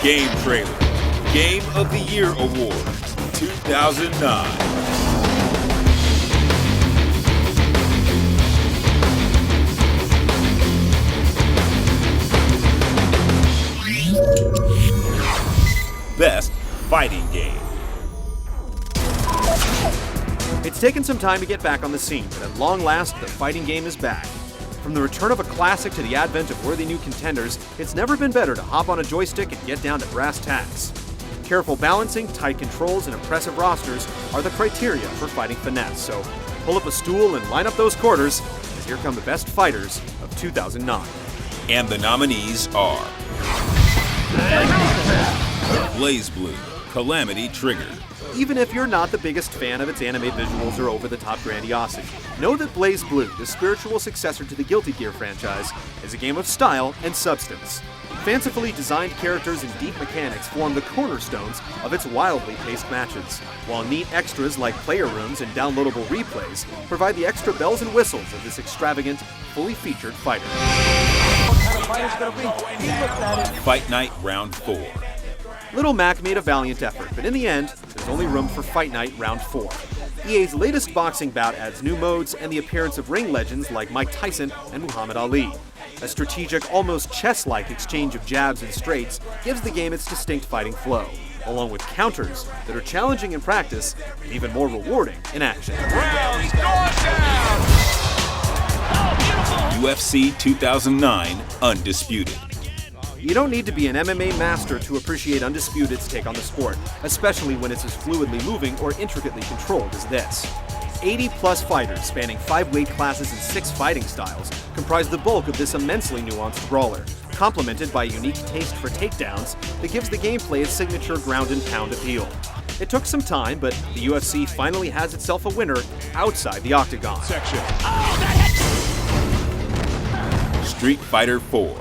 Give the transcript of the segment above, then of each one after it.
GameTrailers Game of the Year Award 2009. Best Fighting Game. It's taken some time to get back on the scene, but at long last, the fighting game is back. From the return of a classic to the advent of worthy new contenders, it's never been better to hop on a joystick and get down to brass tacks. Careful balancing, tight controls, and impressive rosters are the criteria for fighting finesse, so pull up a stool and line up those quarters, as here come the best fighters of 2009. And the nominees are BlazBlue, Calamity Trigger. Even if you're not the biggest fan of its anime visuals or over-the-top grandiosity, know that BlazBlue, the spiritual successor to the Guilty Gear franchise, is a game of style and substance. Fancifully designed characters and deep mechanics form the cornerstones of its wildly paced matches, while neat extras like player rooms and downloadable replays provide the extra bells and whistles of this extravagant, fully featured fighter. Fight Night Round 4. Little Mac made a valiant effort, but in the end, there's only room for Fight Night Round 4. EA's latest boxing bout adds new modes and the appearance of ring legends like Mike Tyson and Muhammad Ali. A strategic, almost chess-like exchange of jabs and straights gives the game its distinct fighting flow, along with counters that are challenging in practice and even more rewarding in action. UFC 2009 Undisputed. You don't need to be an MMA master to appreciate Undisputed's take on the sport, especially when it's as fluidly moving or intricately controlled as this. 80-plus fighters spanning 5 weight classes and 6 fighting styles comprise the bulk of this immensely nuanced brawler, complemented by a unique taste for takedowns that gives the gameplay its signature ground-and-pound appeal. It took some time, but the UFC finally has itself a winner outside the octagon. Street Fighter 4.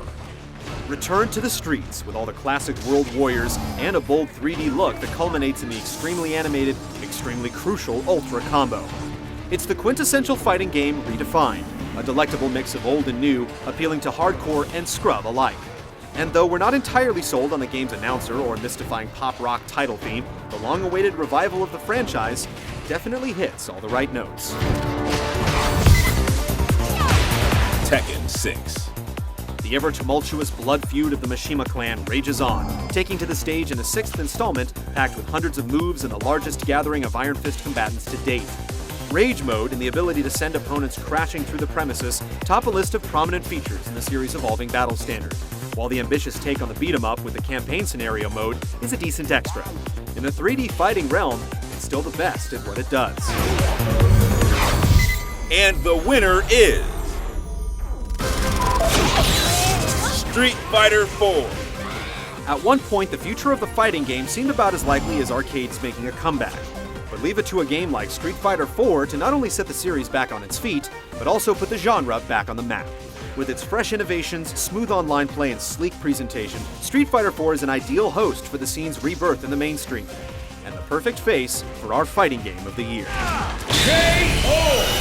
Return to the streets with all the classic World Warriors and a bold 3D look that culminates in the extremely animated, extremely crucial Ultra combo. It's the quintessential fighting game redefined, a delectable mix of old and new, appealing to hardcore and scrub alike. And though we're not entirely sold on the game's announcer or mystifying pop rock title theme, the long-awaited revival of the franchise definitely hits all the right notes. Tekken 6. The ever-tumultuous blood feud of the Mishima clan rages on, taking to the stage in the 6th installment, packed with hundreds of moves and the largest gathering of Iron Fist combatants to date. Rage Mode and the ability to send opponents crashing through the premises top a list of prominent features in the series' evolving battle standard, while the ambitious take on the beat-em-up with the campaign scenario mode is a decent extra. In the 3D fighting realm, it's still the best at what it does. And the winner is Street Fighter 4. At one point, the future of the fighting game seemed about as likely as arcades making a comeback. But leave it to a game like Street Fighter 4 to not only set the series back on its feet, but also put the genre back on the map. With its fresh innovations, smooth online play, and sleek presentation, Street Fighter 4 is an ideal host for the scene's rebirth in the mainstream, and the perfect face for our fighting game of the year. KO!